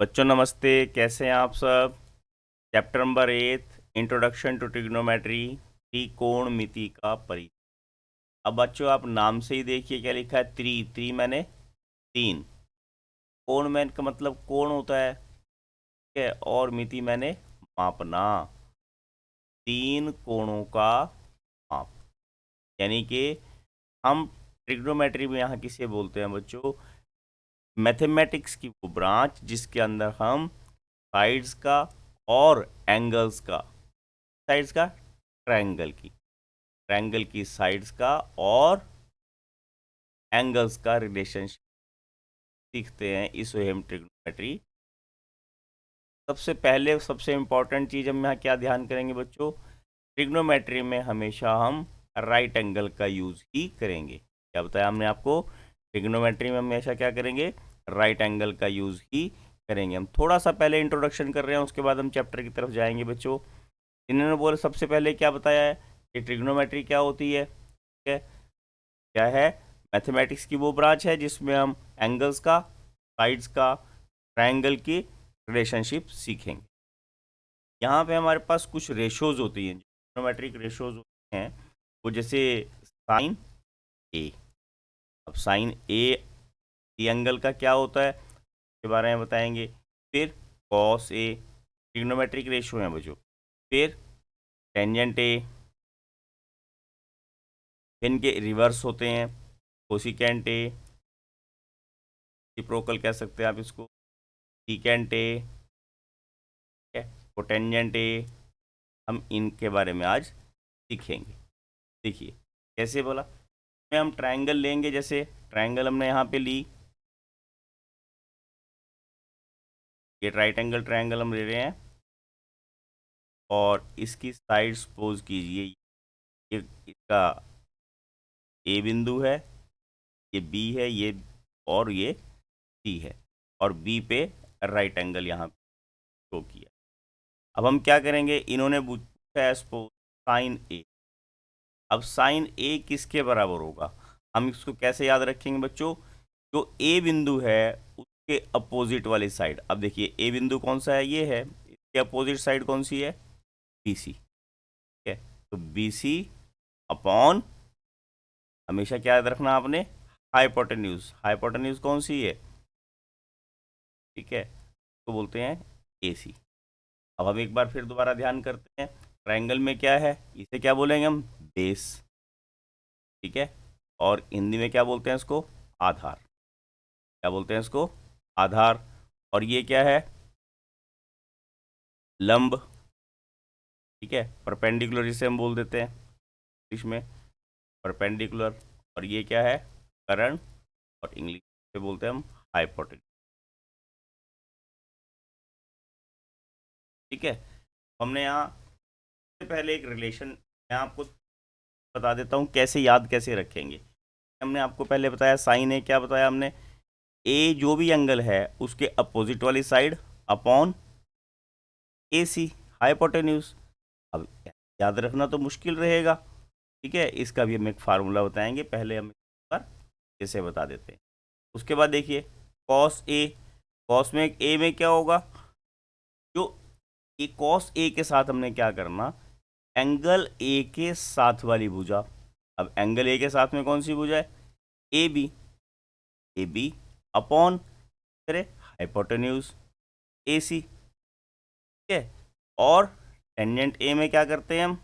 बच्चों नमस्ते, कैसे हैं आप सब। Chapter number 8 introduction to trigonometry, त्रिकोणमिति का परिचय। अब बच्चों आप नाम से ही देखिए क्या लिखा है। त्रि मैंने तीन, कोण मैन का मतलब कोण होता है, ठीक है, और मिति मैंने मापना, तीन कोणों का माप। यानी कि हम ट्रिग्नोमेट्री में यहाँ किसे बोलते हैं बच्चों, मैथमेटिक्स की वो ब्रांच जिसके अंदर हम साइड्स का और एंगल्स का, साइड्स का ट्रायंगल की साइड्स का और एंगल्स का रिलेशनशिप सीखते हैं। इस वे हम ट्रिग्नोमेट्री। सबसे पहले सबसे इंपॉर्टेंट चीज हम यहाँ क्या ध्यान करेंगे बच्चों, ट्रिग्नोमेट्री में हमेशा हम राइट एंगल का यूज ही करेंगे। क्या बताया हमने आपको, ट्रिग्नोमेट्री में हमेशा क्या करेंगे, राइट एंगल का यूज ही करेंगे। हम थोड़ा सा पहले इंट्रोडक्शन कर रहे हैं, उसके बाद हम चैप्टर की तरफ जाएंगे बच्चों। इन्होंने बोले सबसे पहले क्या बताया है कि ट्रिग्नोमेट्री क्या होती है, ठीक है, क्या है, मैथमेटिक्स की वो ब्रांच है जिसमें हम एंगल्स का, साइड्स का, ट्रायंगल की रिलेशनशिप सीखेंगे। यहाँ पे हमारे पास कुछ रेशोज होती हैं, ट्रिग्नोमेट्रिक रेशोज होते हैं वो, जैसे साइन ए। अब साइन ए एंगल का क्या होता है के बारे में बताएंगे। फिर कॉस ए, ट्रिग्नोमेट्रिक रेशो है बच्चों। फिर टेंजेंट ए, इनके रिवर्स होते हैं कोसिकेंट ए, रेसिप्रोकल कह सकते हैं आप इसको, सीकेंट ए, कोटेंजेंट ए। हम इनके बारे में आज सीखेंगे। देखिए कैसे बोला, में हम ट्रायंगल लेंगे, जैसे ट्रायंगल हमने यहाँ पे ली, ये राइट एंगल ट्रायंगल हम ले रहे हैं और इसकी साइड सपोज कीजिए ये इसका ए बिंदु है, ये बी है, ये और ये सी है, और बी पे राइट एंगल यहाँ शो किया। अब हम क्या करेंगे, इन्होंने पूछा है सपोज साइन ए। अब साइन ए किसके बराबर होगा, हम इसको कैसे याद रखेंगे बच्चों, जो ए बिंदु है उसके अपोजिट वाली साइड। अब देखिए ए बिंदु कौन सा है, ये है, इसके अपोजिट साइड कौन सी है, बी सी, ठीक है। तो बी सी अपॉन, हमेशा क्या याद रखना आपने, हाइपोटेन्यूज। हाइपोटेन्यूज कौन सी है, ठीक है, तो बोलते हैं ए सी। अब हम एक बार फिर दोबारा ध्यान करते हैं, ट्रायंगल में क्या है, इसे क्या बोलेंगे हम, बेस, ठीक है, और हिंदी में क्या बोलते हैं इसको, आधार। क्या बोलते हैं इसको, आधार। और ये क्या है, लंब, ठीक है, परपेंडिकुलर जिसे हम बोल देते हैं इंग्लिश में, परपेंडिकुलर। और ये क्या है, करण, और इंग्लिश में बोलते हैं हम हाइपोटेन्यूज, ठीक है। हमने यहाँ से पहले एक रिलेशन मैं आपको बता देता हूँ कैसे याद कैसे रखेंगे। हमने आपको पहले बताया साइन ए, क्या बताया हमने, ए जो भी एंगल है उसके अपोजिट वाली साइड अपॉन ए सी, हाइपोटेन्यूज। अब याद रखना तो मुश्किल रहेगा, ठीक है, इसका भी हम एक फार्मूला बताएंगे, पहले हम इस पर कैसे बता देते हैं। उसके बाद देखिए कॉस ए, कॉस में ए में क्या होगा, जो ये कॉस ए के साथ हमने क्या करना, एंगल ए के साथ वाली भुजा। अब एंगल ए के साथ में कौन सी भुजा है, A B, A B upon करे हाइपोटेन्यूज ए सी, ठीक है। और टेंजेंट ए में क्या करते हैं हम,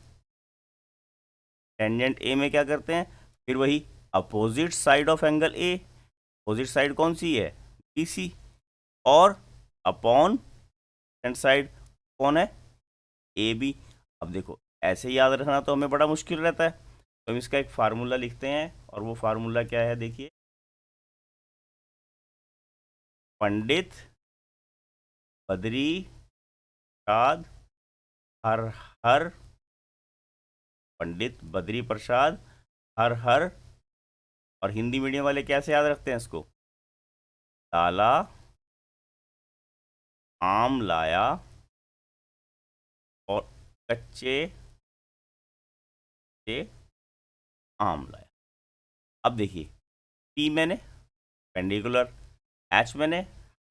टेंजेंट ए में क्या करते हैं, फिर वही opposite side of angle A, opposite side कौन सी है, बी सी, और अपॉन साइड कौन है, ए बी। अब देखो ऐसे याद रखना तो हमें बड़ा मुश्किल रहता है, तो हम इसका एक फार्मूला लिखते हैं, और वो फार्मूला क्या है, देखिए, पंडित बद्री प्रसाद हर हर, पंडित बद्री प्रसाद हर हर, और हिंदी मीडियम वाले कैसे याद रखते हैं इसको, लाला आम लाया और कच्चे से आम लाया। अब देखिए पी मैंने पेंडिकुलर, एच मैंने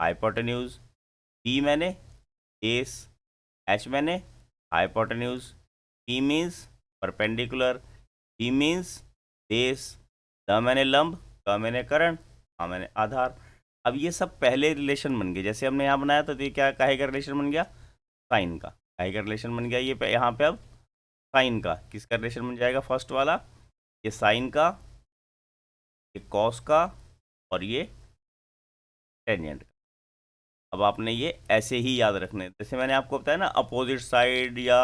हाइपोटेन्यूज, बी मैंने बेस, एच मैंने hypotenuse, P means perpendicular, P means base, the मैंने लंब, क मैंने करंट, आ मैंने आधार। अब ये सब पहले रिलेशन बन गए, जैसे हमने यहाँ बनाया तो ये क्या काहे का रिलेशन बन गया, साइन का, काहे का रिलेशन बन गया, ये यहाँ पे अब साइन का किसका रिलेशन बन जाएगा, फर्स्ट वाला ये साइन का, ये कॉस का, और ये टेंजेंट का। अब आपने ये ऐसे ही याद रखने, जैसे मैंने आपको बताया ना अपोजिट साइड या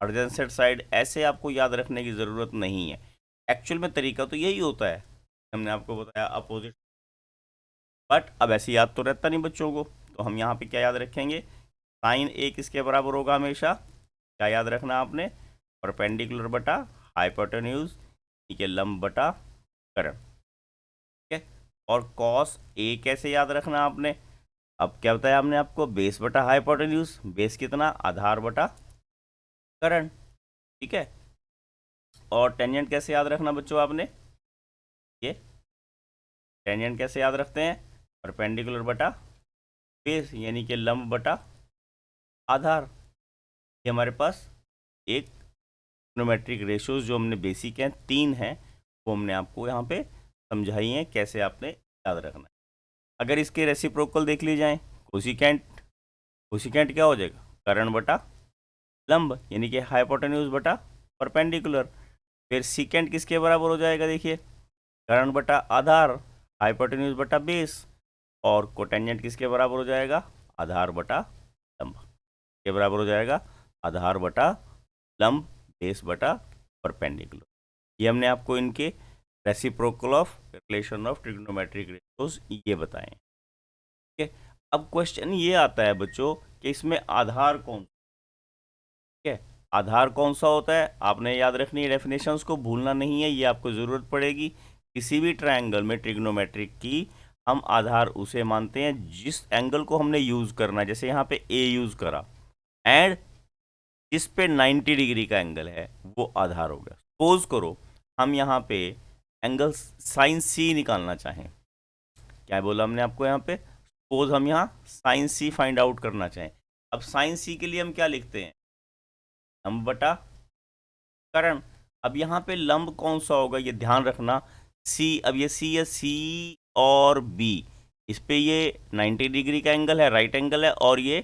एडजेसेंट साइड, ऐसे आपको याद रखने की ज़रूरत नहीं है। एक्चुअल में तरीका तो यही होता है, हमने आपको बताया अपोजिट, बट अब ऐसे याद तो रहता नहीं बच्चों को, तो हम यहाँ पे क्या याद रखेंगे, साइन ए किसके बराबर होगा हमेशा, क्या याद रखना आपने, परपेंडिकुलर बटा हाइपोटेन्यूज, ठीक है, लंब बटा करंट, ठीक है। और कॉस ए कैसे याद रखना आपने, अब क्या बताया हमने आपको, बेस बटा हाइपोटेन्यूज, बेस कितना, आधार बटा करंट, ठीक है। और टेंजेंट कैसे याद रखना बच्चों आपने, ये टेंजेंट कैसे याद रखते हैं, परपेंडिकुलर बटा बेस, यानी कि लंब बटा आधार। ये हमारे पास एक ट्रिग्नोमेट्रिक रेशियोज जो हमने बेसिक हैं 3 हैं, वो हमने आपको यहाँ पे समझाई हैं कैसे आपने याद रखना है। अगर इसके रेसिप्रोकल देख ली जाए, कोसिकेंट, कोसिकेंट क्या हो जाएगा, करंट बटा लंब, यानी कि हाइपोटेन्यूज बटा परपेंडिकुलर। फिर सीकेंट किसके बराबर हो जाएगा, देखिए करंट बटा आधार, हाइपोटेन्यूज बटा बेस, और कोटेंजेंट किसके बराबर हो जाएगा, आधार बटा लंब, के बराबर हो जाएगा आधार बटा लंब, बेस बटा परपेंडिकुलर। ये हमने आपको इनके reciprocal of relation of trigonometric ratios ये बताएं, ठीक है। अब क्वेश्चन ये आता है बच्चों कि इसमें आधार कौन, ठीक है, आधार कौन सा होता है, आपने याद रखनी है, डेफिनेशंस को भूलना नहीं है, ये आपको ज़रूरत पड़ेगी। किसी भी ट्रायंगल में ट्रिग्नोमेट्रिक की हम आधार उसे मानते हैं जिस एंगल को हमने यूज़ करना है, जैसे यहाँ पे ए यूज़ करा, एंड जिस पे 90 डिग्री का एंगल है वो आधार हो गया। सपोज करो हम यहाँ पे एंगल साइन सी निकालना चाहें, क्या बोला हमने आपको यहाँ पे, सपोज हम यहाँ साइन सी फाइंड आउट करना चाहें। अब साइन सी के लिए हम क्या लिखते हैं, लंब बटा करण। अब यहाँ पे लंब कौन सा होगा ये ध्यान रखना, सी, अब ये सी है, सी और बी, इस पे ये 90 डिग्री का एंगल है, राइट एंगल है, और ये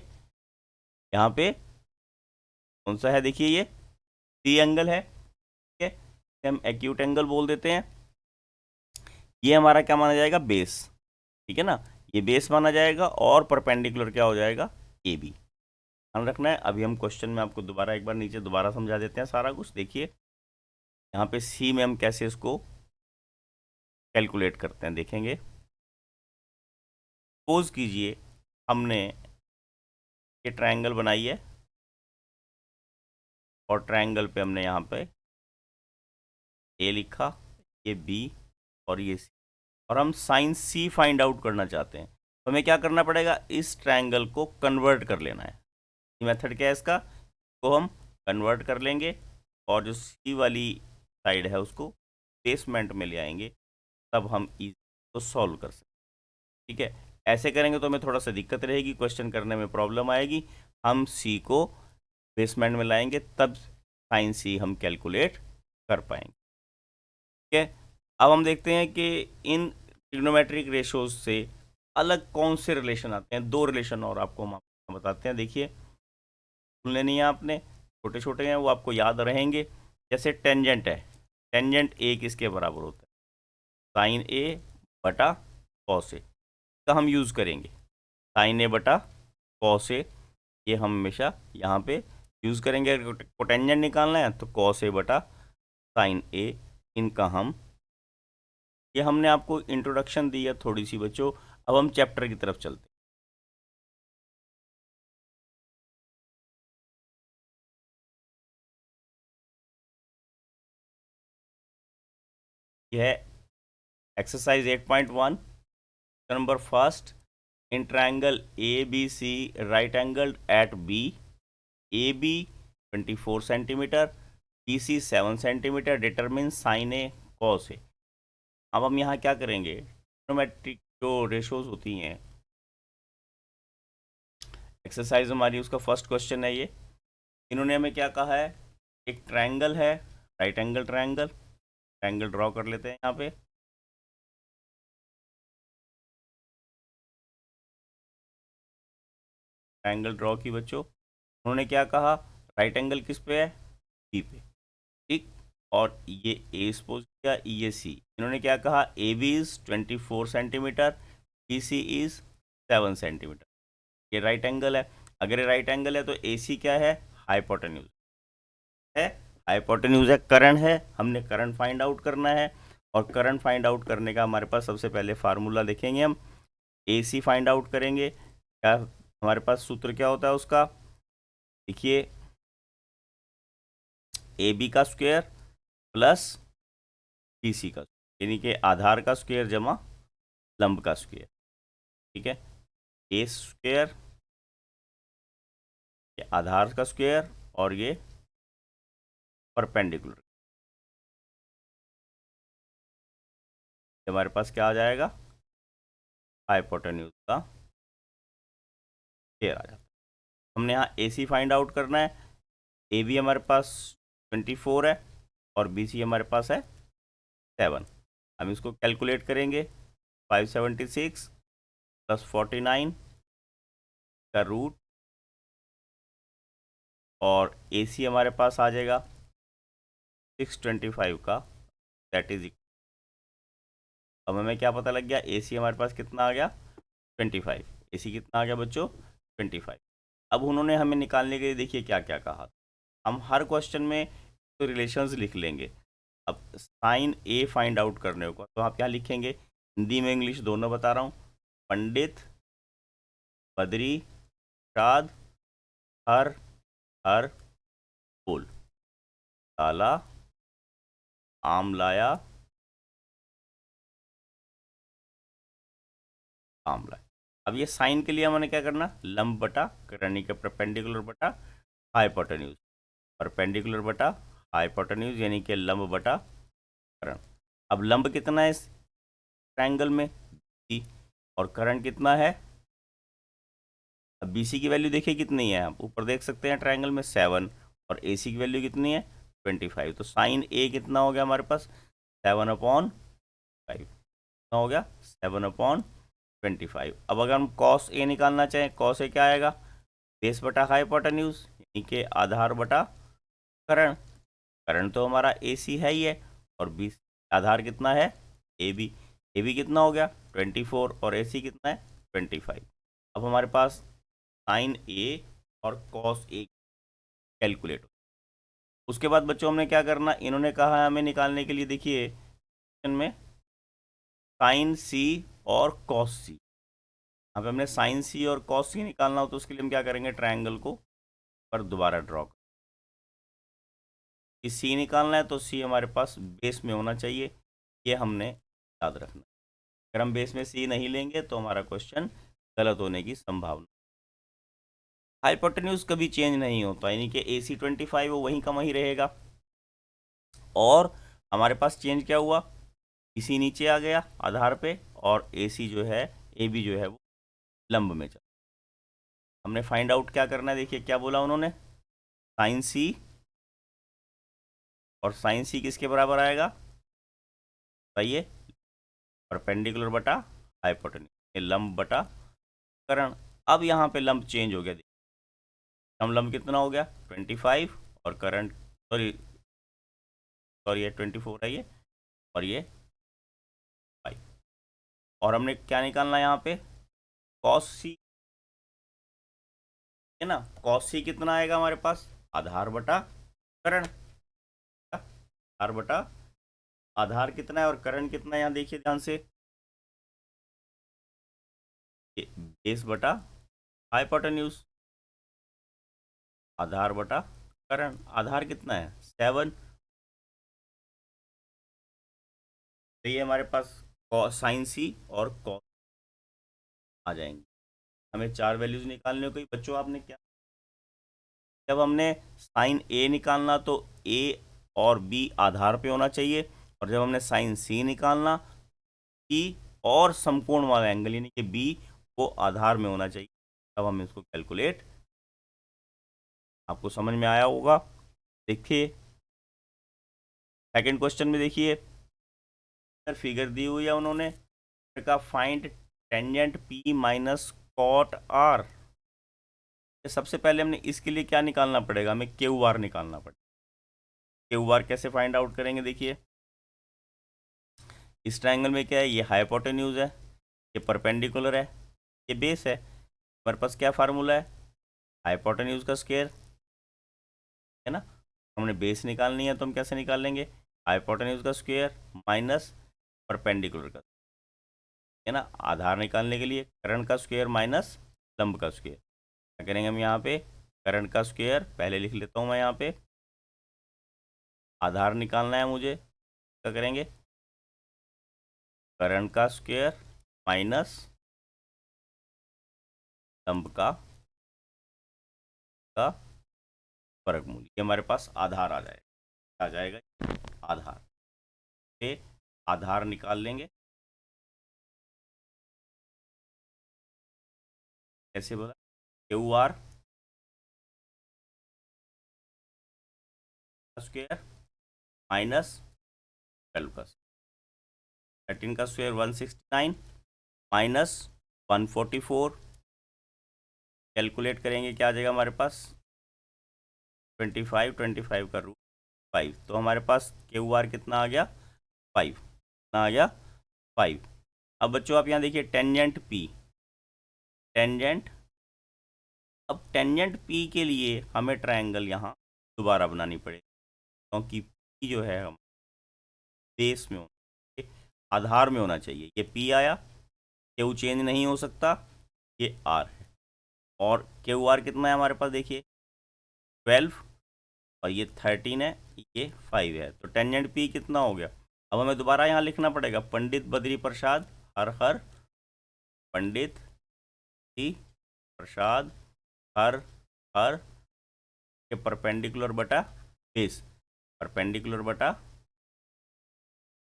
यहाँ पे कौन सा है, देखिए ये सी एंगल है, ठीक है, इसे हम एक्यूट एंगल बोल देते हैं। ये हमारा क्या माना जाएगा, बेस, ठीक है ना, ये बेस माना जाएगा, और परपेंडिकुलर क्या हो जाएगा, ए बी, ध्यान रखना है। अभी हम क्वेश्चन में आपको दोबारा एक बार नीचे दोबारा समझा देते हैं सारा कुछ। देखिए यहाँ पे सी में हम कैसे इसको कैलकुलेट करते हैं, देखेंगे। सपोज कीजिए हमने ये ट्रायंगल बनाई है, और ट्रायंगल पे हमने यहाँ पे ए लिखा, ये बी और ये सी, और हम साइन सी फाइंड आउट करना चाहते हैं, तो हमें क्या करना पड़ेगा, इस ट्रायंगल को कन्वर्ट कर लेना है। ये मेथड क्या है इसका, को हम कन्वर्ट कर लेंगे, और जो सी वाली साइड है उसको बेसमेंट में ले आएंगे, तब हम इस को सॉल्व कर सकते, ठीक है। ऐसे करेंगे तो हमें थोड़ा सा दिक्कत रहेगी, क्वेश्चन करने में प्रॉब्लम आएगी। हम सी को बेसमेंट में लाएंगे तब साइन सी हम कैलकुलेट कर पाएंगे, ठीक है। अब हम देखते हैं कि इन ट्रिग्नोमेट्रिक रेशियोज से अलग कौन से रिलेशन आते हैं। दो रिलेशन और आपको हम बताते हैं, देखिए सुनने नहीं है आपने, छोटे छोटे हैं वो आपको याद रहेंगे। जैसे टेंजेंट है, टेंजेंट ए किसके बराबर होता है, साइन ए बटा कॉस ए, का हम यूज़ करेंगे साइन ए बटा कॉस ए, ये हम हमेशा यहाँ पे यूज़ करेंगे। कोटेंजेंट निकालना है तो कॉस ए बटा साइन ए, इनका हम, ये हमने आपको इंट्रोडक्शन दी है थोड़ी सी बच्चों। अब हम चैप्टर की तरफ चलते हैं। यह exercise 8.1 number first, in triangle A B C right angle at B, A B 24 centimetre, B C 7 centimetre, determine sine A cos A. अब हम यहाँ क्या करेंगे, ट्रिग्नोमेट्रिक जो रेशोज होती हैं, एक्सरसाइज हमारी उसका फर्स्ट क्वेश्चन है ये। इन्होंने हमें क्या कहा है, एक ट्रायंगल है, right angle triangle, triangle draw कर लेते हैं यहाँ पे। ट्रायंगल ड्रॉ की बच्चों, उन्होंने क्या कहा, राइट एंगल किस पे है, बी पे, ठीक। और ये ए सपोज किया, ये सी। इन्होंने क्या कहा, A B is 24 centimetre, B C is 7 centimetre. ये राइट एंगल है। अगर ये राइट एंगल है तो ए सी क्या है, हाइपोटेन्यूज है, हाइपोटेन्यूज है, करंट है, हमने करंट फाइंड आउट करना है। और करंट फाइंड आउट करने का हमारे पास सबसे पहले फार्मूला देखेंगे हम, ए सी फाइंड आउट करेंगे। क्या हमारे पास सूत्र क्या होता है उसका, देखिए, ए बी का स्क्वायर प्लस बी सी का, यानी कि आधार का स्क्वायर जमा लंब का स्क्वायर, ठीक है। ए स्क्वायर, ये आधार का स्क्वायर, और ये परपेंडिकुलर, हमारे पास क्या आ जाएगा, हाइपोटेन्यूज का स्क्वायर आ जाता है। हमने यहाँ ए सी फाइंड आउट करना है। ए बी हमारे पास 24 है और बी सी हमारे पास है 7। हम इसको कैलकुलेट करेंगे, 576 प्लस 49 का रूट, और ए सी हमारे पास आ जाएगा 625 का, दैट इज। अब हमें क्या पता लग गया, ए सी हमारे पास कितना आ गया, 25। ए सी कितना आ गया बच्चों, 25। अब उन्होंने हमें निकालने के लिए देखिए क्या क्या कहा। हम हर क्वेश्चन में तो रिलेशंस लिख लेंगे। अब साइन ए फाइंड आउट करने होगा तो आप क्या लिखेंगे, हिंदी में इंग्लिश दोनों बता रहा हूँ। पंडित बद्री शाद हर हर फूल, ताला आम लाया आम लाया। अब ये साइन के लिए हमने क्या करना, लंब बटा करण के परपेंडिकुलर बटा हाइपोटेन्यूज, परपेंडिकुलर बटा हाइपोटेन्यूज यानी कि लंब बटा करण। अब लंब कितना है इस ट्रायंगल में, बी, और करण कितना है, अब बी सी की वैल्यू देखिए कितनी है, आप ऊपर देख सकते हैं ट्रायंगल में 7, और ए सी की वैल्यू कितनी है 25। तो साइन ए कितना हो गया हमारे पास, 7/5 कितना हो गया, 7/25। अब अगर हम कॉस ए निकालना चाहें, कॉस ए क्या आएगा, बेस बटा हाइपोटेन्यूज यानी कि आधार बटा करण। करण तो हमारा ए सी है ही है, और बी आधार कितना है, ए बी। ए बी कितना हो गया 24, और ए सी कितना है 25। अब हमारे पास साइन ए और कॉस ए कैलकुलेट। उसके बाद बच्चों हमने क्या करना, इन्होंने कहा हमें निकालने के लिए, देखिए क्वेश्चन में साइन सी और कॉस सी, यहाँ पे हमने साइन सी और कॉस सी निकालना हो तो उसके लिए हम क्या करेंगे, ट्रायंगल को पर दोबारा ड्रॉ कर, सी निकालना है तो सी हमारे पास बेस में होना चाहिए, ये हमने याद रखना। अगर हम बेस में सी नहीं लेंगे तो हमारा क्वेश्चन गलत होने की संभावना। हाइपोटेन्यूज कभी चेंज नहीं होता, यानी कि ए सी 25 वो वहीं का वहीं रहेगा। और हमारे पास चेंज क्या हुआ, इसी नीचे आ गया आधार पे, और ए सी जो है, ए बी जो है वो लंब में चला। हमने फाइंड आउट क्या करना है, देखिए क्या बोला उन्होंने, साइन सी, और साइन सी किसके बराबर आएगा बताइए, परपेंडिकुलर बटा हाइपोटेन्यूज, लंब बटा करण। अब यहाँ पे लंब चेंज हो गया, हम लंब कितना हो गया 25, और करंट सॉरी सॉरी ये 24 है ये, और ये 5। और हमने क्या निकालना है यहाँ पे, कॉस सी है ना, कॉस सी कितना आएगा हमारे पास, आधार बटा करण, आधार बटा आधार कितना है और करण कितना है, यहाँ देखिए ध्यान से, बेस बटा हाइपोटेन्यूज, आधार बटा करण। आधार कितना है 7, तो ये हमारे पास साइन सी और कॉस आ जाएंगे। हमें 4 वैल्यूज निकालने को ही बच्चों, आपने क्या, जब हमने साइन ए निकालना तो ए और बी आधार पे होना चाहिए, और जब हमने साइन सी निकालना, सी और समकोण वाला एंगल यानी कि बी वो आधार में होना चाहिए, अब हम इसको कैलकुलेट, आपको समझ में आया होगा। देखिए सेकंड क्वेश्चन में देखिए, फिगर दी हुई है उन्होंने का find tangent P minus cot R. सबसे पहले हमने इसके लिए क्या निकालना पड़ेगा, हमें क्यू आर निकालना पड़ेगा। क्यू आर कैसे फाइंड आउट करेंगे, देखिए इस ट्रायंगल में क्या है, ये हाइपोटेन्यूज है, ये परपेंडिकुलर है, ये बेस है। हमारे पास क्या फार्मूला है, हाइपोटेन्यूज का स्क्वायर, है ना। हमने बेस निकालनी है तो हम कैसे निकाल लेंगे, हाइपोटेन्यूज का स्क्वायर माइनस परपेंडिकुलर का, है ना। आधार निकालने के लिए करंट का स्क्वायर माइनस लंब का स्क्वायर। क्या करेंगे हम यहाँ पे, करंट का स्क्वायर पहले लिख लेता हूँ मैं यहाँ पे, आधार निकालना है मुझे, क्या करेंगे, करंट का स्क्वायर माइनस लंब का वर्गमूल, ये हमारे पास आधार आ जाएगा आधार पे, आधार निकाल लेंगे। कैसे बोला, क्यू आर स्क्वायर माइनस 12 का, 13 का स्क्वायर 169 माइनस 144, कैलकुलेट करेंगे क्या आ जाएगा हमारे पास, 25 का रूट 5, तो हमारे पास क्यू आर कितना आ गया 5, कितना आ गया 5। अब बच्चों आप यहाँ देखिए टेंजेंट पी, टेंजेंट, अब टेंजेंट पी के लिए हमें ट्रायंगल यहाँ दोबारा बनानी पड़ेगी, क्योंकि पी जो है हम बेस में होना, आधार में होना चाहिए। ये पी आया, क्यू चेंज नहीं हो सकता, ये आर है, और क्यू आर कितना है हमारे पास देखिए 12, और ये 13 है, ये 5 है, तो टेंजेंट पी कितना हो गया। अब हमें दोबारा यहाँ लिखना पड़ेगा, पंडित बद्री प्रसाद हर हर, पंडित बद्री प्रसाद हर हर के परपेंडिकुलर बटा बेस, परपेंडिकुलर बटा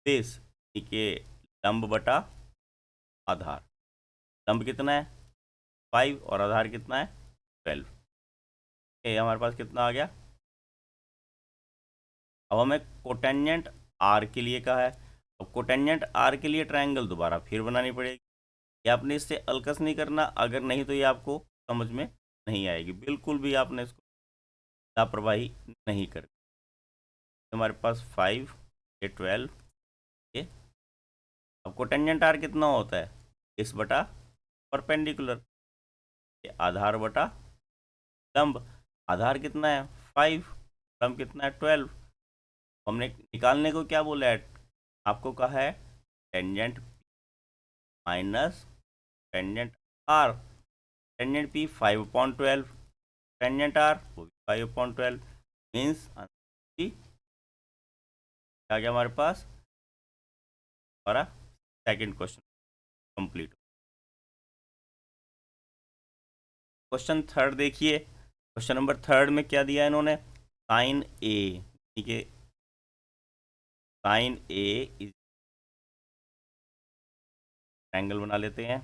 बेस के लंब बटा आधार। लंब कितना है 5 और आधार कितना है 12। ये हमारे पास कितना आ गया। अब हमें कोटेंजेंट आर के लिए कहा है, अब कोटेंजेंट आर के लिए ट्रायंगल दोबारा फिर बनानी पड़ेगी। ये आपने इससे अलकस नहीं करना, अगर नहीं तो ये आपको समझ में नहीं आएगी, बिल्कुल भी आपने इसको लापरवाही नहीं कर। हमारे पास 5 ये 12 ये, अब कोटेंजेंट आर कितना होता है, इस बटा परपेंडिकुलर, ये आधार बटा लंब, आधार कितना है 5, लंब कितना है 12। हमने निकालने को क्या बोला है, आपको कहा है tangent minus tangent R, tangent P 5/12, tangent R वो भी 5/12, मीन्स क्या गया हमारे पास, हमारा second question complete. Question third देखिए, क्वेश्चन नंबर थर्ड में क्या दिया है इन्होंने, साइन ए, ठीक है, साइन ए इज, ट्रायंगल बना लेते हैं।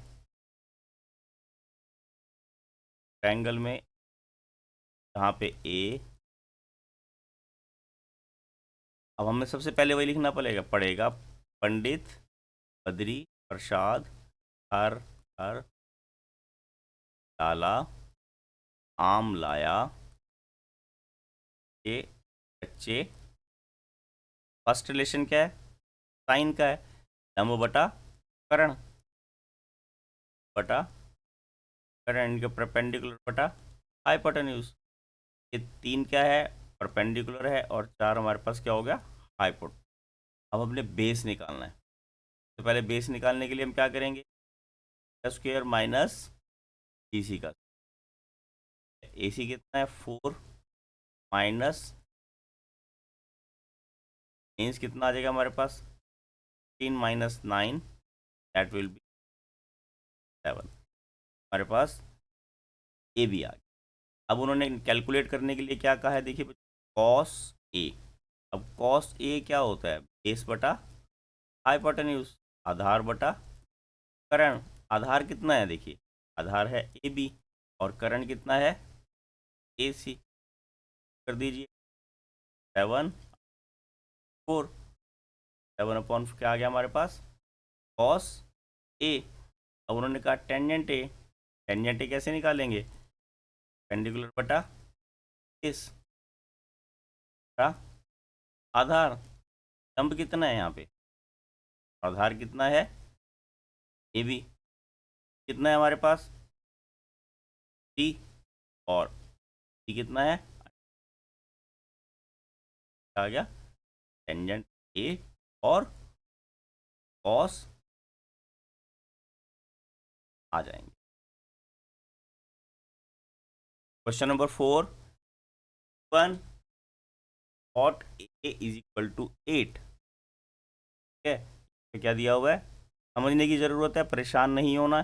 ट्रायंगल में यहाँ पे ए, अब हमें सबसे पहले वही लिखना पड़ेगा पंडित बद्री प्रसाद हर हर लाला आम लाया के बच्चे। फर्स्ट रिलेशन क्या है, साइन का है, लंब बटा करण बटा करण, इनके परपेंडिकुलर बटा हाइपोटेन्यूज। ये 3 क्या है परपेंडिकुलर है, और 4 हमारे पास क्या हो गया हाइपोट। अब हमने बेस निकालना है, तो पहले बेस निकालने के लिए हम क्या करेंगे, स्क्वायर माइनस बी सी का, ए सी कितना है 4 माइनस, मीन्स कितना आ जाएगा हमारे पास 3 माइनस 9, दैट विल बी 7, हमारे पास ए भी आ गया। अब उन्होंने कैलकुलेट करने के लिए क्या कहा है, देखिए कॉस ए, अब कॉस ए क्या होता है, बेस बटा हाइपोटेन्यूज, आधार बटा करण, आधार कितना है देखिए, आधार है ए बी, और करंट कितना है AC, कर दीजिए 7/4, 7 अपॉन क्या आ गया हमारे पास कॉस A। अब उन्होंने कहा टेंजेंट A, टेंजेंट A कैसे निकालेंगे, पेंडिकुलर बटा इस का आधार, लंब कितना है यहाँ पे, आधार कितना है AB, कितना है हमारे पास C, और C कितना है आ गया टेंजेंट A और कॉस आ जाएंगे। Question number 4, 1 cot A is equal to 8, ठीक है, तो क्या दिया हुआ है समझने की ज़रूरत है, परेशान नहीं होना।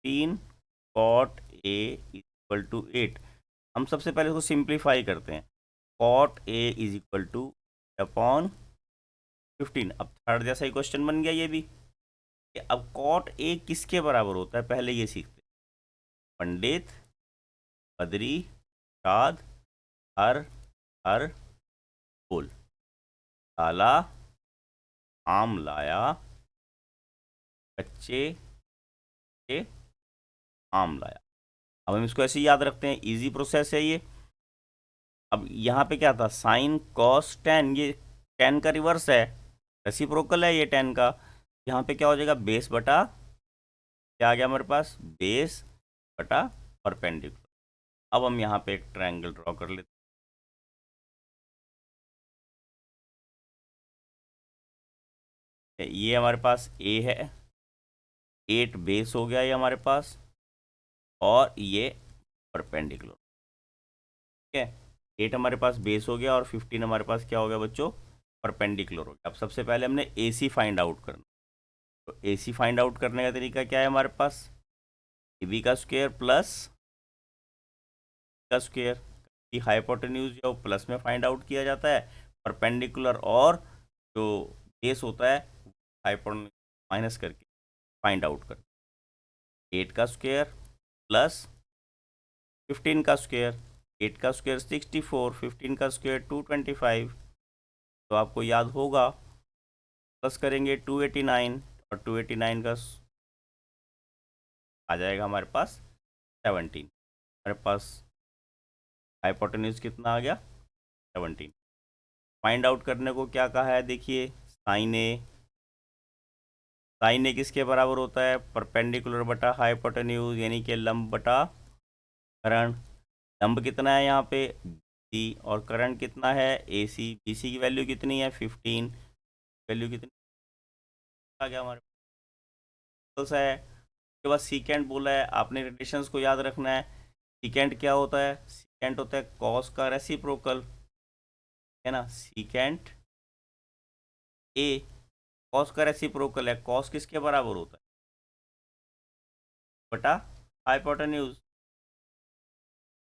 3 cot A is equal to 8, हम सबसे पहले उसको सिंप्लीफाई करते हैं। Cot A is equal to upon 15, अब थर्ड जैसा ही क्वेश्चन बन गया ये भी। अब कॉट A किसके बराबर होता है पहले ये सीखते हैं। पंडित, बद्री, शाद, हर, हर, बोल, काला आम लाया, कच्चे के आम लाया। अब हम इसको ऐसे ही याद रखते हैं, इजी प्रोसेस है ये। अब यहाँ पे क्या था साइन कॉस टेन, ये टेन का रिवर्स है, रेसिप्रोकल है ये टेन का। यहाँ पे क्या हो जाएगा बेस बटा क्या आ गया हमारे पास बेस बटा परपेंडिकुलर। अब हम यहाँ पे एक ट्रायंगल ड्रॉ कर लेते हैं। ये हमारे पास ए है, 8 बेस हो गया ये हमारे पास, और ये परपेंडिकुलर, ठीक है। 8 हमारे पास बेस हो गया और 15 हमारे पास क्या हो गया बच्चों परपेंडिकुलर हो गया। अब सबसे पहले हमने AC फाइंड आउट करना, तो AC फाइंड आउट करने का तरीका क्या है हमारे पास, AB का स्क्वायर प्लस का स्क्वायर, हाइपोटेन्यूज जो प्लस में फाइंड आउट किया जाता है, परपेंडिकुलर और जो बेस होता है हाइपोटेन्यूज माइनस करके फाइंड आउट कर। 8 का स्क्वायर प्लस 15 का स्क्वायर, 8 का स्क्वायर 64, 15 का स्क्वायर 225, तो आपको याद होगा प्लस करेंगे 289, और 289 का आ जाएगा हमारे पास 17, हमारे पास हाइपोटेन्यूज कितना आ गया 17। फाइंड आउट करने को क्या कहा है देखिए, साइन ए, साइन ए किसके बराबर होता है परपेंडिकुलर बटा हाइपोटेन्यूज, यानी कि लंब बटा करण। लंब कितना है यहाँ पे सी, और करंट कितना है AC, BC की वैल्यू कितनी है 15, वैल्यू कितनी आ गया हमारे पास है। उसके बाद सीकेंट बोला है, आपने रिलेशंस को याद रखना है। सीकेंट क्या होता है, सीकेंट होता है कॉस का रेसिप्रोकल, है ना, सीकेंट A कॉस का रेसिप्रोकल है, कॉस किसके बराबर होता है बटा हाइपोटेन्यूज,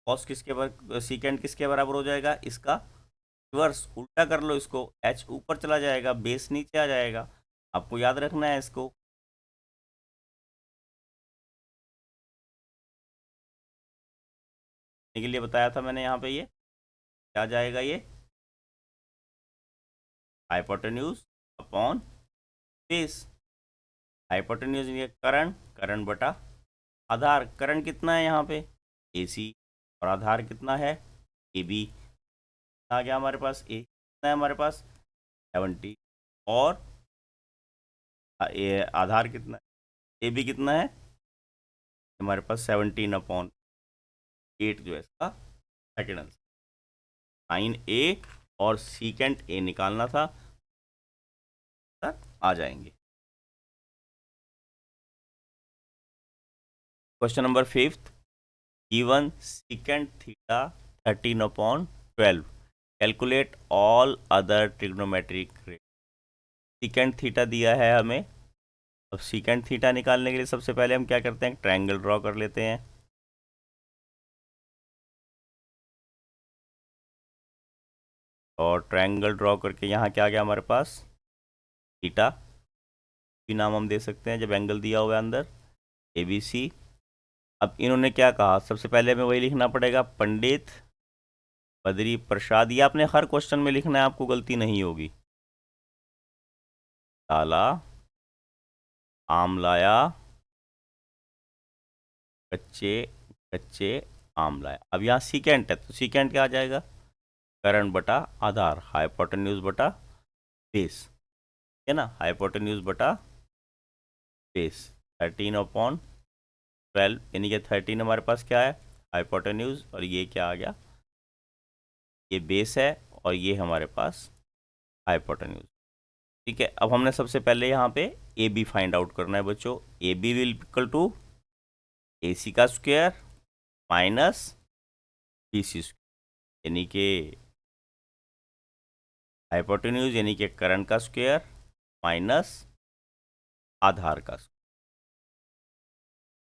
कॉस किसके सीकेंट किसके बराबर हो जाएगा इसका रिवर्स, उल्टा कर लो इसको, H ऊपर चला जाएगा बेस नीचे आ जाएगा, आपको याद रखना है इसको। के लिए बताया था मैंने यहाँ पे, ये क्या जाएगा ये हाइपोटेन्यूज अपॉन बेस, हाइपोटेन्यूज ये करण, करण बटा आधार, करण कितना है यहाँ पे AC, और आधार कितना है AB, आ गया हमारे पास A कितना है हमारे पास 70, और आधार कितना है AB कितना है हमारे पास 17/8 जो है इसका सेकेंड आंसर। साइन A और सीकेंट A निकालना था, तक आ जाएंगे। Question number 5, given secant theta 13/12, calculate all other trigonometric rate. Secant theta दिया है हमें, अब सीकेंट थीटा निकालने के लिए सबसे पहले हम क्या करते हैं ट्रायंगल ड्रॉ कर लेते हैं। और ट्रायंगल ड्रॉ करके यहाँ क्या आ गया हमारे पास थीटा, भी नाम हम दे सकते हैं जब एंगल दिया हुआ है अंदर ABC, अब इन्होंने क्या कहा, सबसे पहले हमें वही लिखना पड़ेगा, पंडित बद्री प्रसाद। ये आपने हर क्वेश्चन में लिखना है, आपको गलती नहीं होगी। ताला आम लाया, कच्चे कच्चे आम लाया। अब यहाँ सीकेंट है, तो सीकेंट क्या आ जाएगा, करण बटा आधार, हाइपोटेन्यूज बटा बेस, है ना, हाइपोटेन्यूज बटा बेस 13/12, यानी कि 13 हमारे पास क्या है, हाइपोटेन्यूज, और ये क्या आ गया, ये बेस है, और ये हमारे पास हाइपोटेन्यूज। ठीक है, अब हमने सबसे पहले यहाँ पे ए बी फाइंड आउट करना है बच्चों। A B will equal to A C का square minus B C square, यानी कि हाइपोटेन्यूज यानी कि करण का स्क्वायर माइनस आधार का स्क्वायर।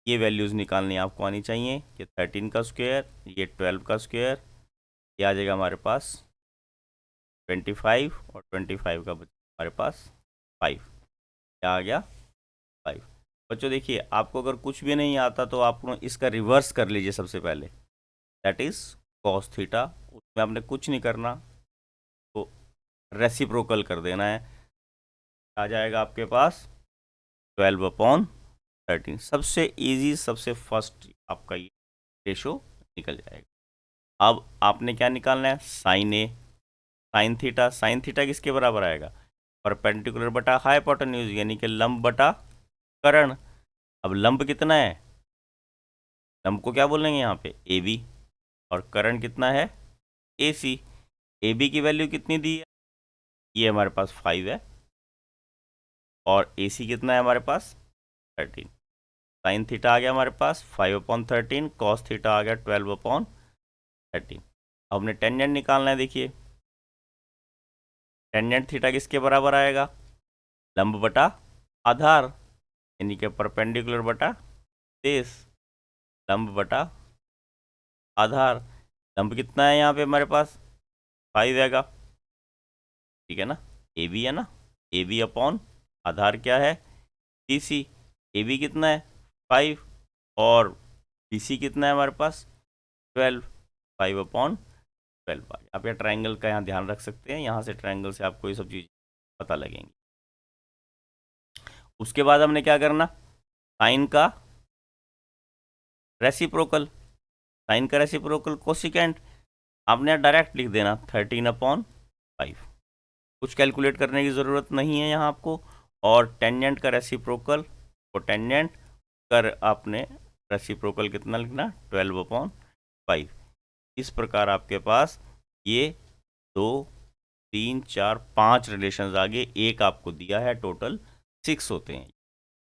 ये वैल्यूज़ निकालनी आपको आनी चाहिए, ये 13 का स्क्वायर, ये 12 का स्क्वायर, ये आ जाएगा हमारे पास 25, और 25 का हमारे पास 5, क्या आ गया 5। बच्चों देखिए, आपको अगर कुछ भी नहीं आता तो आप इसका रिवर्स कर लीजिए सबसे पहले, दैट इज़ कॉस थीटा। उसमें आपने कुछ नहीं करना, तो रेसिप्रोकल कर देना है, आ जाएगा आपके पास 12/13। सबसे इजी, सबसे फर्स्ट आपका ये रेशो निकल जाएगा। अब आपने क्या निकालना है, साइन ए, साइन थीटा। साइन थीटा किसके बराबर आएगा, परपेंडिकुलर बटा हाइपोटेन्यूज, यानी कि लंब बटा करण। अब लंब कितना है, लंब को क्या बोलेंगे यहाँ पे ए बी, और करण कितना है ए सी। ए बी की वैल्यू कितनी दी है, ये हमारे पास 5 है, और ए सी कितना है हमारे पास 13। साइन थीटा आ गया हमारे पास 5/13, कॉस थीटा आ गया 12/13। अब हमने टेंजेंट निकालना है। देखिए टेंजेंट थीटा किसके बराबर आएगा, लंब बटा आधार, यानी कि परपेंडिकुलर बटा बेस, लंब बटा आधार। लंब कितना है यहाँ पे हमारे पास 5 आएगा, ठीक है ना, ए बी है ना, ए बी अपॉन आधार क्या है बी सी। ए बी कितना है 5, और बी सी कितना है हमारे पास 12, 5/12। आप यहाँ ट्रायंगल का यहाँ ध्यान रख सकते हैं, यहाँ से ट्रायंगल से आपको ये सब चीज़ पता लगेंगी। उसके बाद हमने क्या करना, साइन का रेसिप्रोकल, साइन का रेसिप्रोकल कोसिकेंट, आपने डायरेक्ट लिख देना 13/5, कुछ कैलकुलेट करने की ज़रूरत नहीं है यहाँ आपको। और टेंजेंट का रेसिप्रोकल, तो टेंजेंट कर आपने रेसिप्रोकल कितना लिखना 12/5। इस प्रकार आपके पास ये 2, 3, 4, 5 रिलेशंस आगे, एक आपको दिया है, टोटल 6 होते हैं।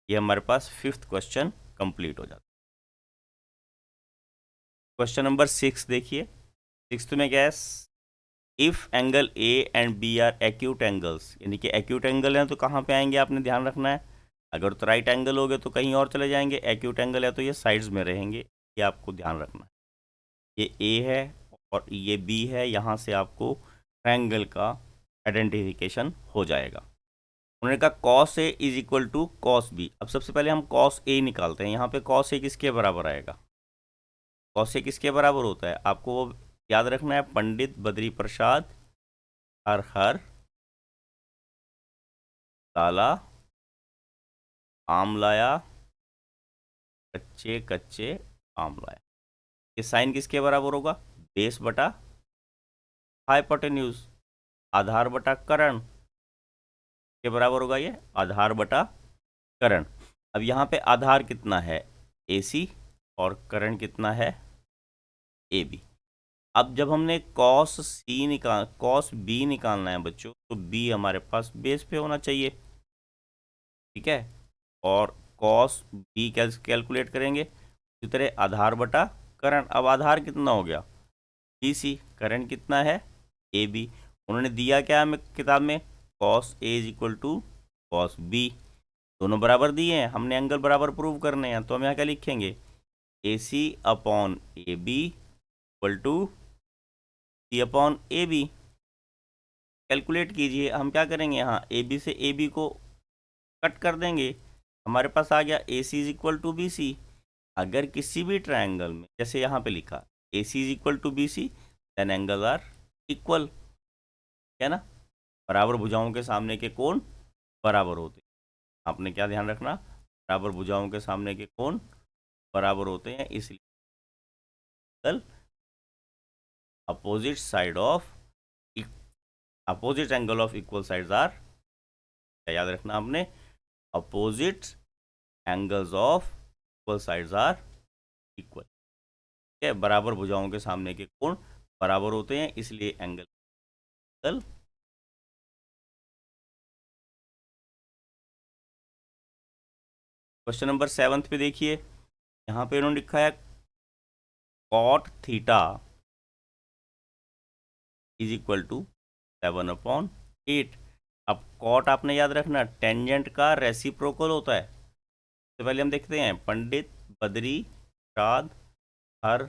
ये हमारे पास 5th क्वेश्चन कंप्लीट हो जाता है। क्वेश्चन नंबर 6 देखिए, 6th में क्या है, if angle A and B are acute angles, यानी कि एक्यूट एंगल हैं तो कहाँ पे आएंगे आपने ध्यान रखना है। अगर तो राइट एंगल हो गए तो कहीं और चले जाएंगे, एक्यूट एंगल है तो ये साइड्स में रहेंगे, ये आपको ध्यान रखना है। ये ए है और ये बी है, यहाँ से आपको ट्रायंगल का आइडेंटिफिकेशन हो जाएगा। उन्होंने कहा cos A is equal to cos B. अब सबसे पहले हम कॉस ए निकालते हैं। यहाँ पे कॉस ए किसके बराबर आएगा, कॉस ए किसके बराबर होता है, आपको वो याद रखना है, पंडित बद्री प्रसाद हर हर ताला आम लाया, कच्चे कच्चे आम लाया। ये साइन किसके बराबर होगा, बेस बटा हाइपोटेन्यूज, आधार बटा करण के बराबर होगा, ये आधार बटा करण। अब यहाँ पे आधार कितना है ए सी, और करण कितना है ए बी। अब जब हमने कॉस बी निकालना है बच्चों, तो बी हमारे पास बेस पे होना चाहिए, ठीक है। और कॉस बी कैलकुलेट करेंगे इसी तरह, आधार बटा करण। अब आधार कितना हो गया बी सी, करण कितना है ए बी। उन्होंने दिया क्या हमें किताब में, cos A is equal to cos B, दोनों बराबर दिए हैं, हमने एंगल बराबर प्रूव करने हैं, तो हम यहाँ क्या लिखेंगे, A C upon A B equal to C upon A B. Calculate कीजिए, हम क्या करेंगे, यहाँ ए बी से ए बी को कट कर देंगे, हमारे पास आ गया A C is equal to B C. अगर किसी भी ट्रायंगल में, जैसे यहाँ पे लिखा A C is equal to B C, then angle are equal, है ना। बराबर भुजाओं के सामने के कोण बराबर होते हैं। आपने क्या ध्यान रखना, बराबर भुजाओं के सामने के कोण बराबर होते हैं, इसलिए opposite side of opposite angle of equal sides are, क्या याद रखना आपने, opposite angles of equal sides are equal. ठीक है, बराबर भुजाओं के सामने के कोण बराबर होते हैं, इसलिए एंगल। क्वेश्चन नंबर 7 पे देखिए, यहाँ पे इन्होंने लिखा है cot theta is equal to 7/8। अब कॉट आपने याद रखना टेंजेंट का रेसिप्रोकल होता है। तो पहले हम देखते हैं, पंडित बद्री शाद हर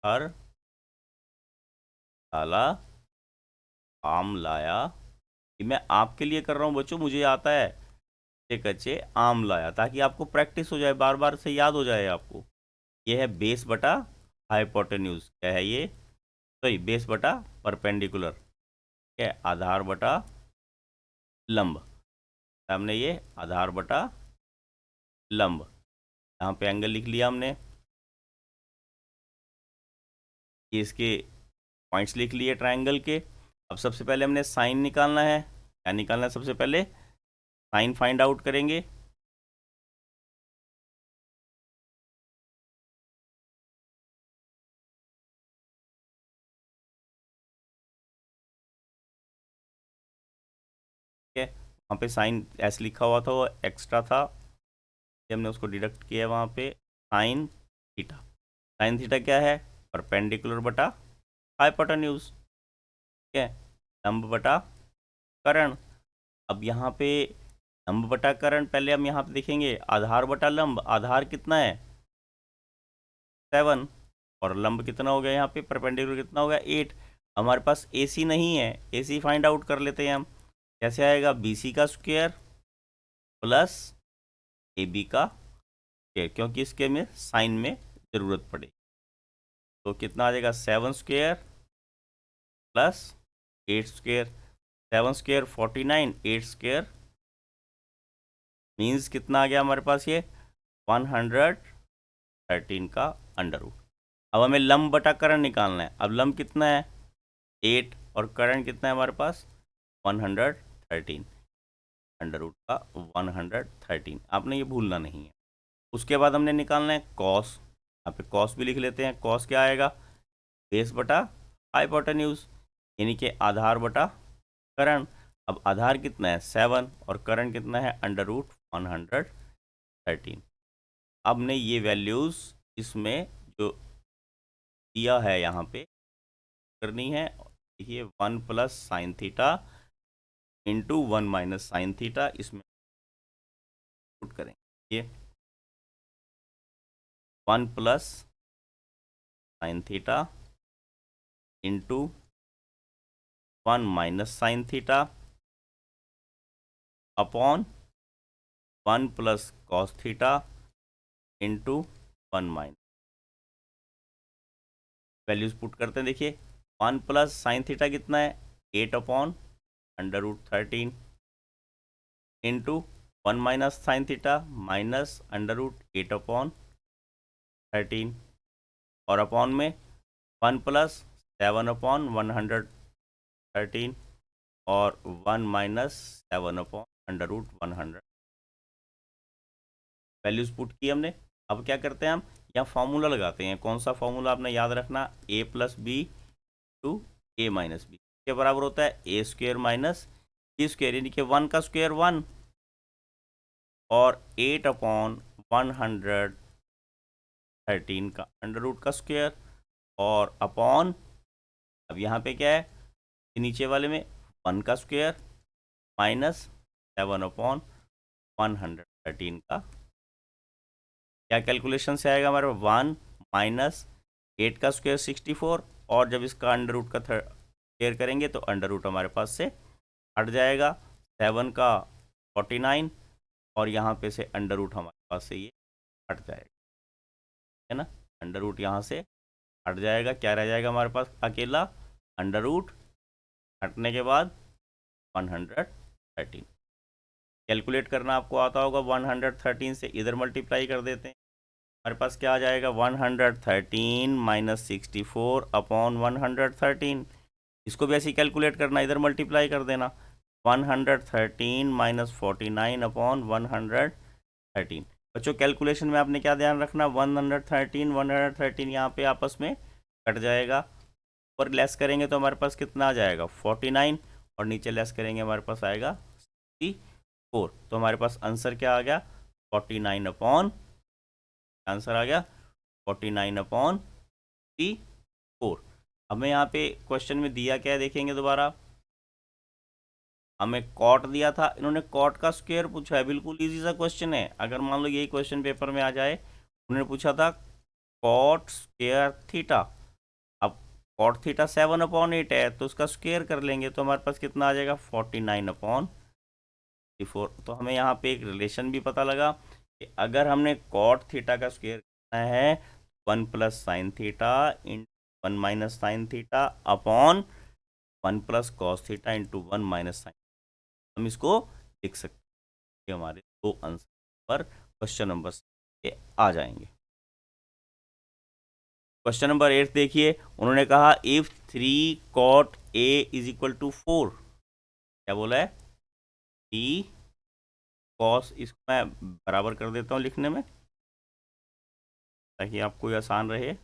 हर लाला आम लाया। ये मैं आपके लिए कर रहा हूँ बच्चों, मुझे आता है, कच्चे आम लाया, ताकि आपको प्रैक्टिस हो जाए, बार बार से याद हो जाए आपको। ये है बेस बटा हाइपोटेन्यूज, क्या है ये, सॉरी बेस बटा परपेंडिकुलर, क्या है, आधार बटा लंब। हमने ये आधार बटा लंब, यहाँ पे एंगल लिख लिया हमने, ये इसके पॉइंट्स लिख लिए ट्रायंगल के। अब सबसे पहले हमने साइन निकालना है, क्या निकालना है, सबसे पहले साइन फाइंड आउट करेंगे। ठीक है, वहाँ पे साइन एस लिखा हुआ था, वो एक्स्ट्रा था, हमने उसको डिडक्ट किया वहाँ पे। साइन थीटा, साइन थीटा क्या है, परपेंडिकुलर बटा हाइपोटेन्यूज, ठीक है, लंब बटा कर्ण। अब यहाँ पे लंब बटा कर्ण, पहले हम यहाँ पे देखेंगे आधार बटा लंब, आधार कितना है 7, और लंब कितना हो गया, यहाँ पे परपेंडिकुलर कितना हो गया 8। हमारे पास ए सी नहीं है, ए सी फाइंड आउट कर लेते हैं हम। कैसे आएगा, बी सी का स्क्वायर प्लस ए बी का स्क्वायर, क्योंकि इसके में साइन में ज़रूरत पड़े, तो कितना आ जाएगा 7 square plus 8 square. 7 square 49, 8 square means कितना आ गया हमारे पास, ये 113 का अंडर रूट। अब हमें लंब बटा कर्ण निकालना है। अब लंब कितना है 8, और कर्ण कितना है हमारे पास 113, अंडर रूट का 113, आपने ये भूलना नहीं है। उसके बाद हमने निकालना है कॉस, यहाँ पे कॉस भी लिख लेते हैं। कॉस क्या आएगा, बेस बटा हाइपोटेन्यूज, यानी कि आधार बटा कर्ण। अब आधार कितना है 7, और कर्ण कितना है अंडर रूट 113। अब ने ये वैल्यूज़ इसमें जो दिया है यहाँ पे करनी है, देखिए 1 plus sine theta into 1 minus sine theta, इसमें पुट करेंगे, ये 1 plus sine theta into 1 minus sine theta upon 1 plus cos theta into 1 minus. Values put करते हैं, देखिए 1 प्लस साइन थीटा कितना है 8 upon under root 13 into 1 minus sine theta minus under root 8 upon 13, और upon में 1 plus 7 upon 113 और 1 minus 7 upon under root 100। Values put की हमने। अब क्या करते हैं हम, यहाँ फॉर्मूला लगाते हैं। कौन सा फॉर्मूला आपने याद रखना, A plus B to A minus B के बराबर होता है A square minus B square, यानी कि 1 का स्क्वेयर 1 और 8 अपॉन 113 का अंडर रूट का स्क्वेयर, और अपॉन, अब यहाँ पे क्या है नीचे वाले में 1 का स्क्वेयर माइनस 7 अपॉन 113 का, क्या कैलकुलेशन से आएगा हमारे 1 माइनस 8 का स्क्वायर 64, और जब इसका अंडर रूट का स्क्वायर करेंगे तो अंडर रूट हमारे पास से हट जाएगा, 7 का 49, और यहाँ पे से अंडर रूट हमारे पास से ये हट जाएगा। है ना। अंडर रूट यहाँ से हट जाएगा, क्या रह जाएगा हमारे पास अकेला अंडर रूट, हटने के बाद 113। कैलकुलेट करना आपको आता होगा, 113 से इधर मल्टीप्लाई कर देते हैं, हमारे पास क्या आ जाएगा 113 माइनस 64 अपॉन 113। इसको भी ऐसे ही कैलकुलेट करना, इधर मल्टीप्लाई कर देना, 113 माइनस 49 अपॉन 113। बच्चों कैलकुलेशन में आपने क्या ध्यान रखना, 113 यहाँ पे आपस में कट जाएगा, ऊपर लेस करेंगे तो हमारे पास कितना आ जाएगा 49, और नीचे लेस करेंगे हमारे पास आएगा 64। तो हमारे पास आंसर क्या आ गया 49 अपॉन, आंसर आ गया 49 अपॉन 64। हमें यहाँ पे क्वेश्चन में दिया क्या है देखेंगे दोबारा, हमें कॉट दिया था, इन्होंने कॉट का स्क्वायर पूछा है, बिल्कुल इजी सा क्वेश्चन है। अगर मान लो यही क्वेश्चन पेपर में आ जाए, उन्होंने पूछा था कॉट स्क्वायर थीटा, अब कॉट थीटा 7/8 है, तो उसका स्क्वायर कर लेंगे तो हमारे पास कितना आ जाएगा 49 अपॉन 64। तो हमें यहाँ पे एक रिलेशन भी पता लगा कि अगर हमने कॉट थीटा का स्क्वायर करना है 1 plus sine theta in 1 minus sine theta upon 1 plus cos theta into 1 minus sine, हम इसको लिख सकते हैं। ये हमारे दो आंसर पर क्वेश्चन नंबर के आ जाएंगे। क्वेश्चन नंबर 8 देखिए, उन्होंने कहा if 3 cot A is equal to 4, क्या बोला है 3 कॉस, इसको मैं बराबर कर देता हूँ लिखने में ताकि आपको ये आसान रहे।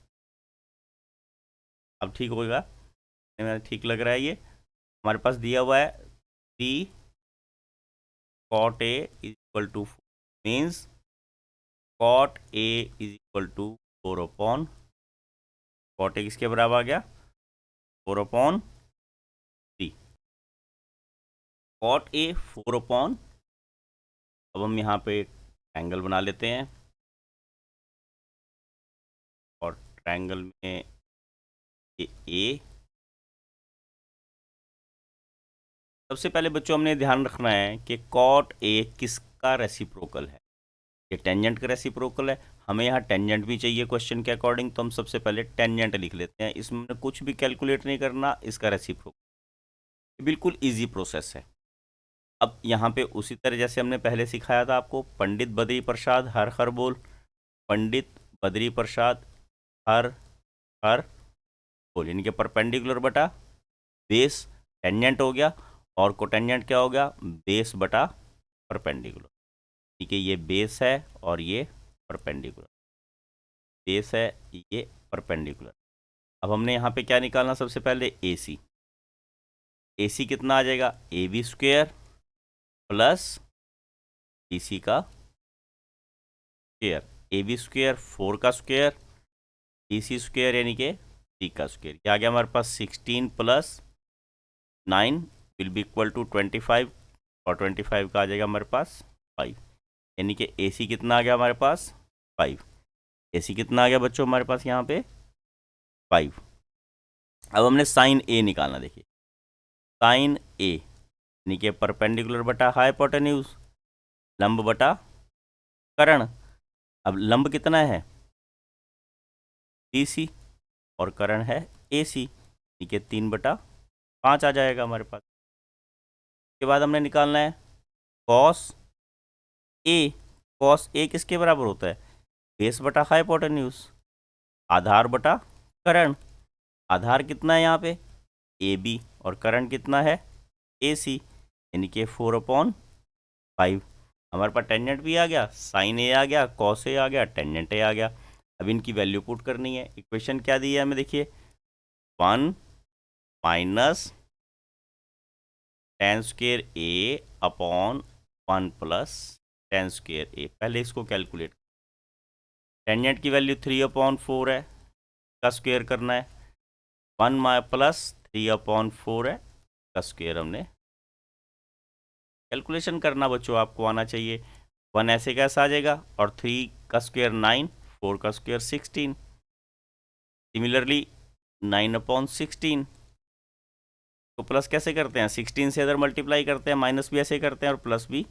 अब ठीक होगा, मेरा ठीक लग रहा है। ये हमारे पास दिया हुआ है 3 cot A is equal to means cot A is equal to 4 upon, cot A किसके बराबर आ गया 4 अपॉन 3, कॉट ए 4 अपॉन, अब हम यहाँ पे ट्रायंगल बना लेते हैं और ट्रायंगल में ए, सबसे पहले बच्चों हमने ध्यान रखना है कि कॉट ए किसका रेसिप्रोकल है, ये टेंजेंट का रेसिप्रोकल है। हमें यहाँ टेंजेंट भी चाहिए क्वेश्चन के अकॉर्डिंग, तो हम सबसे पहले टेंजेंट लिख लेते हैं, इसमें कुछ भी कैलकुलेट नहीं करना, इसका रेसिप्रोकल, बिल्कुल इजी प्रोसेस है। अब यहाँ पे उसी तरह जैसे हमने पहले सिखाया था आपको, पंडित बद्री प्रसाद हर हर बोल, पंडित बद्री प्रसाद हर हर बोल, यानी कि परपेंडिकुलर बटा बेस टेंजेंट हो गया, और कोटेंजेंट क्या हो गया बेस बटा परपेंडिकुलर, ठीक है। ये बेस है और ये परपेंडिकुलर, बेस है ये परपेंडिकुलर। अब हमने यहाँ पे क्या निकालना, सबसे पहले ए सी, ए सी कितना आ जाएगा A B square plus B C का स्क्वेयर, ए बी स्क्वेयर 4 का स्क्वेयर, बी सी स्क्वेयर यानी कि 3 का स्क्वेयर, क्या आ गया हमारे पास 16 plus 9 will be equal to 25, और 25 का आ जाएगा हमारे पास 5, यानी कि ए सी कितना आ गया हमारे पास 5। ए सी कितना आ गया बच्चों हमारे पास यहाँ पे 5। अब हमने साइन ए निकालना, देखिए साइन ए यानी कि परपेंडिकुलर बटा हाइपोटेन्यूज, लंब बटा कर्ण। अब लंब कितना है बी सी और कर्ण है ए सी, यानी कि 3/5 आ जाएगा हमारे पास। उसके बाद हमने निकालना है कॉस ए, कॉस ए किसके बराबर होता है बेस बटा हाइपोटेन्यूज, आधार बटा कर्ण। आधार कितना है यहाँ पे ए बी, और कर्ण कितना है ए सी, यानी कि 4/5। हमारे पास टेंजेंट भी आ गया, साइन ए आ गया, कॉस ए आ गया, टेंजेंट ए आ गया। अब इनकी वैल्यू पुट करनी है। इक्वेशन क्या दी है हमें, देखिए 1 minus tan square A upon 1 plus tan square ए। पहले इसको कैलकुलेट, टेंजेंट की वैल्यू 3/4 है, का स्क्वेयर करना है, 1 प्लस 3/4 है, का स्क्वेयर हमने कैलकुलेशन करना बच्चों आपको आना चाहिए। 1 ऐसे कैसा आ जाएगा, और 3 का स्क्वेयर 9, 4 का स्क्वेयर 16, सिमिलरली 9/16 तो प्लस कैसे करते हैं 16 से इधर मल्टीप्लाई करते हैं, माइनस भी ऐसे करते हैं और प्लस भी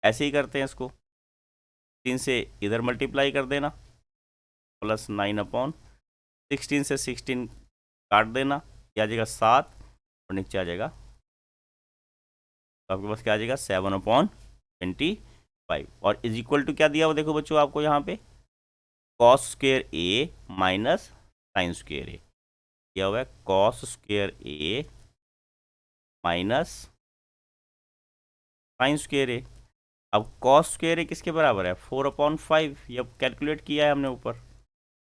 ऐसे ही करते हैं। इसको 3 से इधर मल्टीप्लाई कर देना, प्लस 9/16 से 16 काट देना, क्या आ जाएगा 7 और नीचे आ जाएगा तो आपके पास क्या आ जाएगा 7/25 और इज इक्वल टू क्या दिया हुआ देखो बच्चों आपको यहाँ पे cos square A minus sine square ए दिया हुआ है, cos square A minus sine square ए। अब कॉस स्क्वेयर ए किसके बराबर है 4/5, ये कैलकुलेट किया है हमने ऊपर,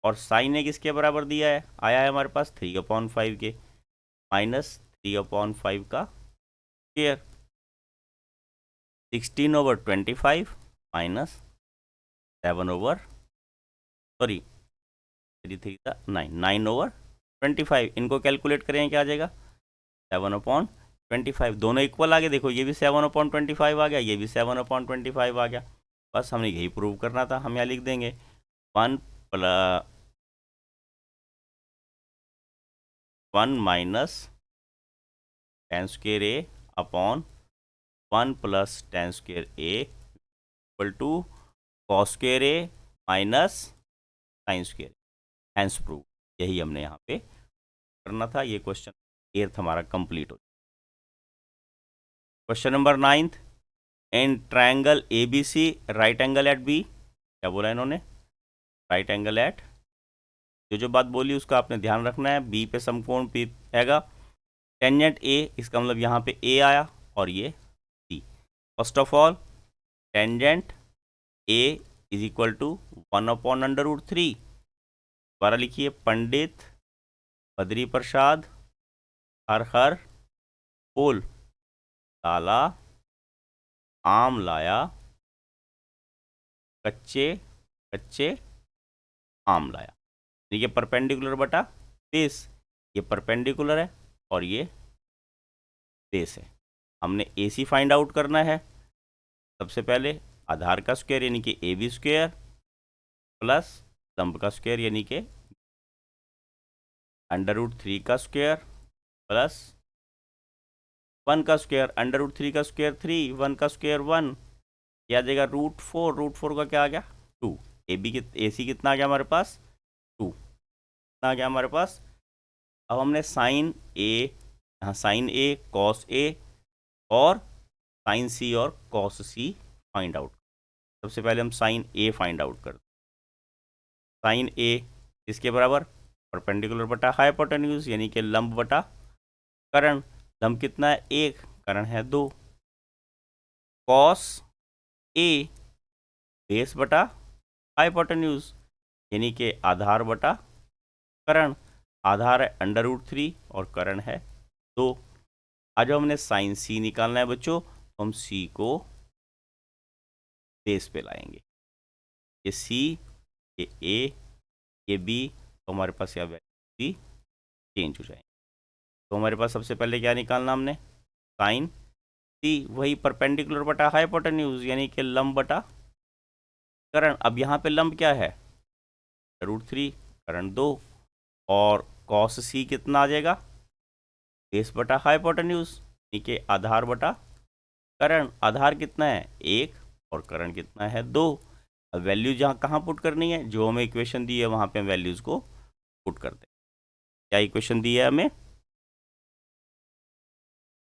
और साइन ए किसके बराबर दिया है आया है हमारे पास 3/5 के, माइनस 3/5 का स्क्वेयर 16/25 माइनस 9/25 इनको कैलकुलेट करें क्या आ जाएगा 7/25, दोनों इक्वल आ गए, देखो ये भी 7/25 आ गया, ये भी 7/25 आ गया, बस हमने यही प्रूव करना था। हम यहाँ लिख देंगे 1 minus tan square A upon 1 plus tan square A equal to cos square A minus sine square, hence prove. यही हमने यहाँ पे करना था। ये क्वेश्चन 8th हमारा कंप्लीट हो। Question number 9th, in triangle A B C right angle at B, क्या बोला इन्होंने राइट एंगल एट, जो बात बोली उसका आपने ध्यान रखना है। बी पे समकोण पे आएगा, टेंजेंट ए, इसका मतलब यहाँ पे ए आया और ये C. First of all tangent A is equal to 1/√3, दोबारा लिखिए, पंडित बद्री प्रसाद हर हर फूल लाला आम लाया कच्चे कच्चे आम लाया। ये परपेंडिकुलर बटा बेस, ये परपेंडिकुलर है और ये बेस है। हमने ए सी फाइंड आउट करना है। सबसे पहले आधार का स्क्वायर यानी कि ए बी स्क्वायर प्लस लंब का स्क्वायर यानी कि √3 का स्क्वायर प्लस 1 का स्क्वायर, √3 का स्क्वायर 3, 1 का स्क्वायर 1, क्या आ जाएगा √4 का क्या आ गया 2। ए सी कितना आ गया हमारे पास 2 कितना आ गया हमारे पास। अब हमने साइन ए, यहाँ साइन ए कॉस ए और साइन सी और कॉस सी फाइंड आउट। सबसे पहले हम साइन ए फाइंड आउट करते, साइन ए इसके बराबर परपेंडिकुलर बटा हाइपोटेन्यूज यानी कि लंब बटा कर्ण, लंब कितना है 1, कर्ण है 2, कॉस ए बेस बटा हाइपोटेन्यूज यानी कि आधार बटा कर्ण, आधार है √3 और कर्ण है 2। आज हमने साइन सी निकालना है बच्चों, तो हम सी को बेस पे लाएंगे, ये सी ये ए ये बी, तो हमारे पास यहाँ वैल्यू चेंज हो जाएंगे। तो हमारे पास सबसे पहले क्या निकालना हमने साइन सी, वही परपेंडिकुलर बटा हाइपोटेन्यूज यानी कि लंब बटा कर्ण। अब यहाँ पे लंब क्या है √3, कर्ण 2, और कॉस सी कितना आ जाएगा बेस बटा हाइपोटेन्यूज यानी कि आधार बटा कर्ण। आधार कितना है 1 और कर्ण कितना है 2। अब वैल्यू जहाँ कहाँ पुट करनी है, जो हमें इक्वेशन दी है वहाँ पे हम वैल्यूज़ को पुट करते हैं। क्या इक्वेशन दी है हमें,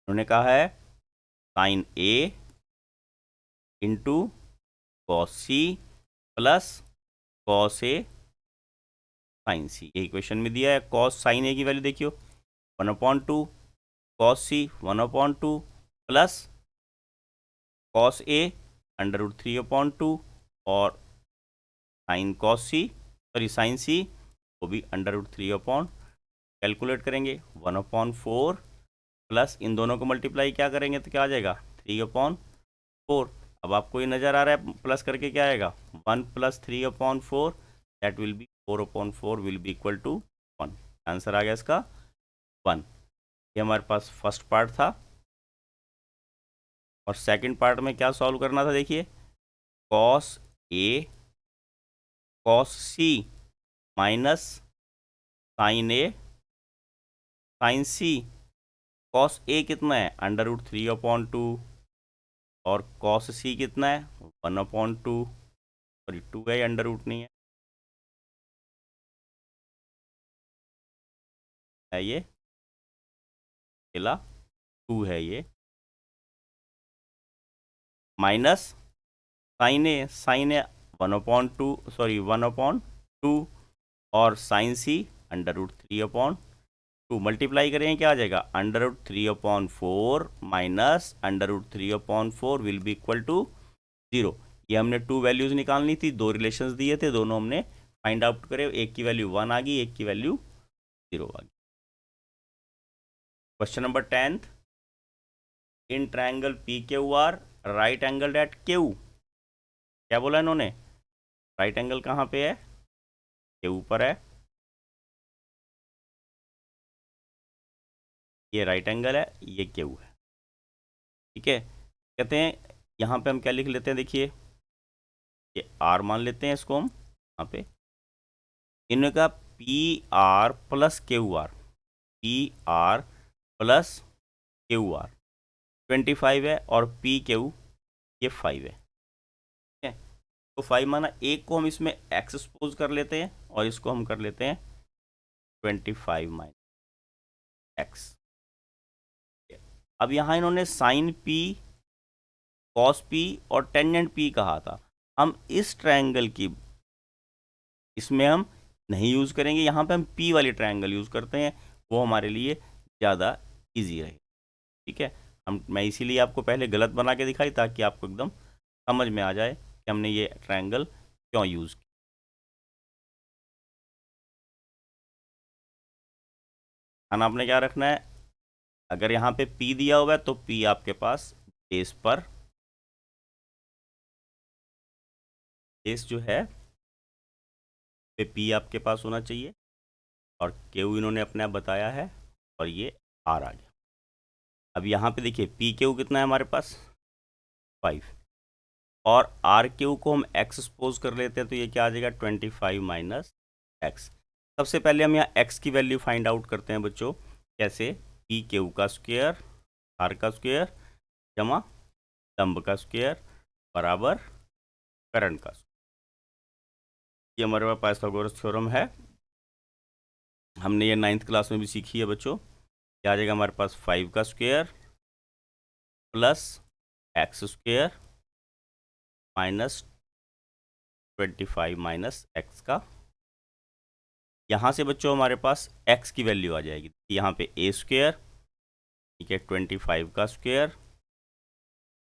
उन्होंने कहा है sine A into cos C plus cos A sine C, ये इक्वेशन में दिया है। कॉस साइन ए की वैल्यू देखियो 1/2, कॉस सी 1/2 प्लस कॉस ए √3/2 और साइन कॉस सी साइन सी वो भी √3 कैलकुलेट करेंगे 1/4 प्लस इन दोनों को मल्टीप्लाई क्या करेंगे तो क्या आ जाएगा 3/4। अब आपको ये नज़र आ रहा है प्लस करके क्या आएगा 1 + 3/4 that will be 4/4 will be equal to 1। Answer आ गया इसका 1। ये हमारे पास फर्स्ट पार्ट था। और सेकंड पार्ट में क्या सॉल्व करना था, देखिए cos A cos C minus sign A sine C. Cos A कितना है √3/2 और कॉस सी कितना है 1/2, सॉरी 2 है, अंडर रूट नहीं है, है ये अकेला 2 है ये, माइनस साइन ए 1/2 सॉरी 1/2 और साइन सी √3/2 मल्टीप्लाई करेंगे क्या आ जाएगा √3/4 minus √3/4 will be equal to 0। ये हमने 2 वैल्यूज निकालनी थी, 2 रिलेशंस दिए थे, दोनों हमने फाइंड आउट करे, एक की वैल्यू 1 आ गई, एक की वैल्यू 0 आ गई। Question number 10, in triangle P Q R right angle at Q, क्या बोला इन्होंने, राइट एंगल कहाँ पे है, के ऊपर है, ये राइट एंगल है, ये क्यू है, ठीक है। कहते हैं यहाँ पे हम क्या लिख लेते हैं, देखिए ये आर मान लेते हैं इसको हम, यहाँ पे इनका P R plus Q R, P R plus Q R 25 है और पी क्यू ये 5 है, ठीक है। तो 5 माना, एक को हम इसमें एक्स सपोज कर लेते हैं और इसको हम कर लेते हैं 25 माइनस एक्स। अब यहाँ इन्होंने साइन पी कॉस पी और टेंजेंट पी कहा था, हम इस ट्रायंगल की इसमें हम नहीं यूज़ करेंगे, यहाँ पे हम पी वाली ट्रायंगल यूज़ करते हैं, वो हमारे लिए ज़्यादा इजी रहे, ठीक है। मैं इसीलिए आपको पहले गलत बना के दिखाई ताकि आपको एकदम समझ में आ जाए कि हमने ये ट्रायंगल क्यों यूज़ किया। खाना आपने क्या रखना है, अगर यहाँ पे P दिया हुआ है तो P आपके पास बेस जो है पे P आपके पास होना चाहिए, और Q इन्होंने अपने आप बताया है, और ये R आ गया। अब यहाँ पे देखिए P Q कितना है हमारे पास 5, और R Q को हम X सपोज कर लेते हैं, तो ये क्या आ जाएगा 25 माइनस एक्स। सबसे पहले हम यहाँ X की वैल्यू फाइंड आउट करते हैं बच्चों, कैसे, P Q का स्क्वायर R का स्क्वायर जमा लंब का स्क्वायर बराबर करंट का, ये हमारे पास पाइथागोरस थ्योरम है, हमने ये 9th क्लास में भी सीखी है बच्चों। क्या आ जाएगा हमारे पास 5 का square plus x square minus 25 minus x का, यहाँ से बच्चों हमारे पास x की वैल्यू आ जाएगी, यहाँ पे a स्क्वायर, ठीक है, 25 का square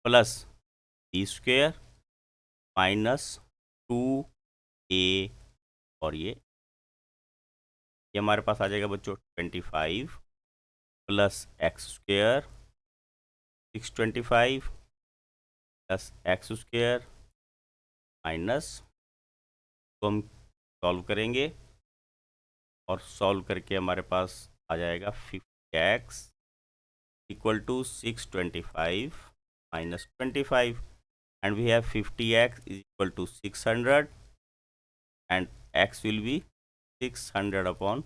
plus b square minus 2a, और ये हमारे पास आ जाएगा बच्चों 25 plus x square 625 plus x square minus, तो हम सॉल्व करेंगे और सॉल्व करके हमारे पास आ जाएगा 50x equal to 625 minus 25, and we have 50x is equal to 600 and x will be 600/12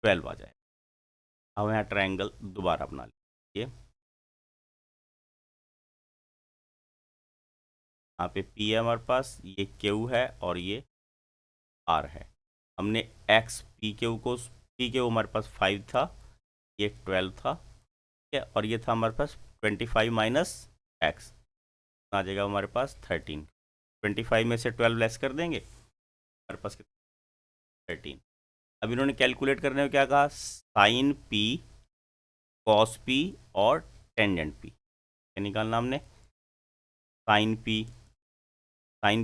आ जाएगा। अब यहाँ ट्रायंगल दोबारा बना लीजिए, यहाँ पे P है हमारे पास, ये Q है और ये R है। हमने P Q हमारे पास 5 था, ये 12 था, ठीक है, और ये था हमारे पास 25 माइनस एक्स, आ जाएगा हमारे पास 13, 25 में से 12 लेस कर देंगे, हमारे पास 13। अब इन्होंने कैलकुलेट करने में क्या कहा, साइन P कॉस P और टेंजेंट P, क्या निकालना हमने, साइन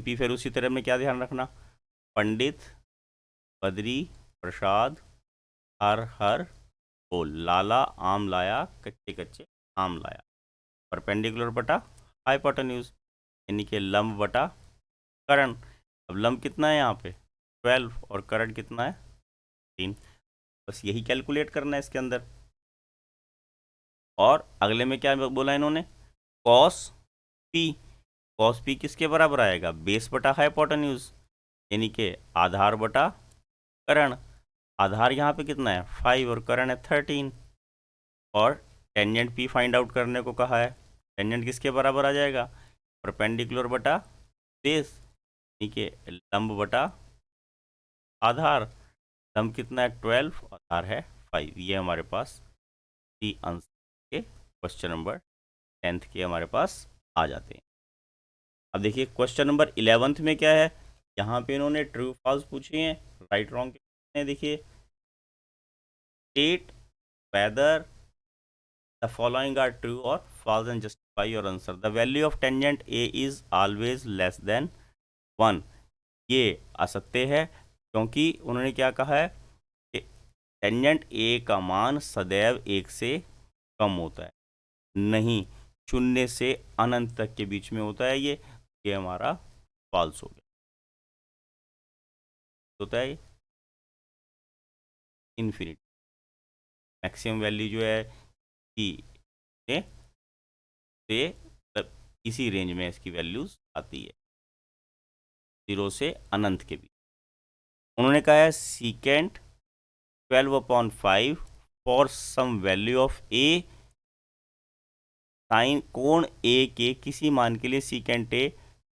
P फिर उसी तरह में क्या ध्यान रखना, पंडित बद्री प्रसाद हर हर बोल, लाला आम लाया कच्चे कच्चे आम लाया, परपेंडिकुलर बटा हाइपोटेन्यूज, यानी कि लंब बटा करण। अब लंब कितना है यहाँ पे 12 और करण कितना है 3, बस यही कैलकुलेट करना है इसके अंदर। और अगले में क्या बोला इन्होंने, कॉस पी किसके बराबर आएगा, बेस बटा हाइपोटेन्यूज, यानी कि आधार बटा करण। आधार यहाँ पे कितना है 5 और करण है 13, और टेंजेंट P फाइंड आउट करने को कहा है, टेंजेंट किसके बराबर आ जाएगा, परपेंडिकुलर बटा बेस, ठीक है, लंब बटा आधार, लंब कितना है 12 और आर है 5। ये हमारे पास सी आंसर के क्वेश्चन नंबर 10th के हमारे पास आ जाते हैं। अब देखिए क्वेश्चन नंबर 11th में क्या है, यहाँ पे इन्होंने ट्रू फॉल्स पूछे हैं, राइट रॉन्ग के। देखिए state whether the following are true और false and justify your answer. The value of tangent A is always less than 1। ये असत्य है, क्योंकि उन्होंने क्या कहा है कि टेंजेंट ए का मान सदैव 1 से कम होता है, नहीं 0 से अनंत तक के बीच में होता है। ये हमारा फॉल्स हो गया। होता है इन्फिनिटी, मैक्सिमम वैल्यू जो है कि से मतलब इसी रेंज में इसकी वैल्यूज आती है 0 से अनंत के बीच। उन्होंने कहा है secant 12/5 for some value of A, sine कोण ए के किसी मान के लिए सीकेंट ए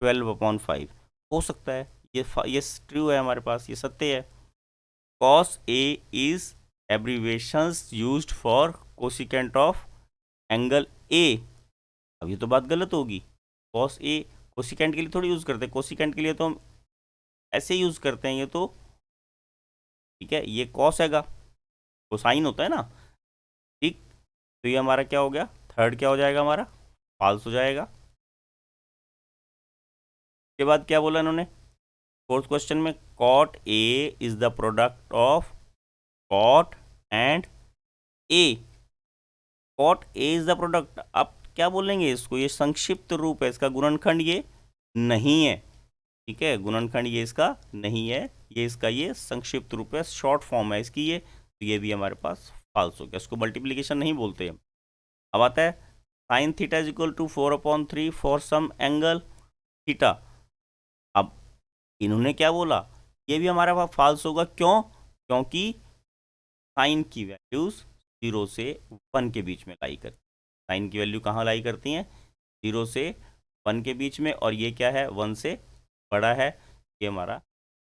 12/5 हो सकता है। ये ट्रू है हमारे पास, ये सत्य है। Cos A is abbreviations used for cosecant of angle A. अब ये तो बात गलत होगी, कॉस ए कोसिकेंट के लिए थोड़ी यूज़ करते हैं, कोसिकेंट के लिए तो हम ऐसे यूज़ करते हैं। ये तो ठीक है, ये कॉस हैगा, कोसाइन होता है ना, ठीक। तो ये हमारा क्या हो गया, थर्ड क्या हो जाएगा हमारा, फॉल्स हो जाएगा। के बाद क्या बोला इन्होंने फोर्थ क्वेश्चन में, cot A is the product of cot and A. Cot A is the product, अब क्या बोलेंगे इसको, ये संक्षिप्त रूप है, इसका गुणनखंड ये नहीं है, ठीक है। गुणनखंड ये इसका नहीं है, ये इसका ये संक्षिप्त रूप है, शॉर्ट फॉर्म है इसकी ये, तो ये भी हमारे पास फॉल्स हो गया। इसको मल्टीप्लिकेशन नहीं बोलते हम। अब आता है sine theta is equal to 4/3 for some angle theta. अब इन्होंने क्या बोला, ये भी हमारे पास फॉल्स होगा, क्यों, क्योंकि साइन की वैल्यूज 0 से 1 के बीच में लाई करती, साइन की वैल्यू कहाँ लाई करती हैं, 0 से 1 के बीच में, और ये क्या है 1 से बड़ा है, ये हमारा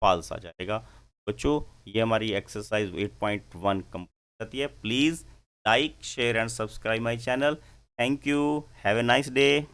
फॉल्स आ जाएगा। बच्चों ये हमारी एक्सरसाइज 8.1 कंप्लीट होती है। Please like share and subscribe my channel. Thank you, have a nice day.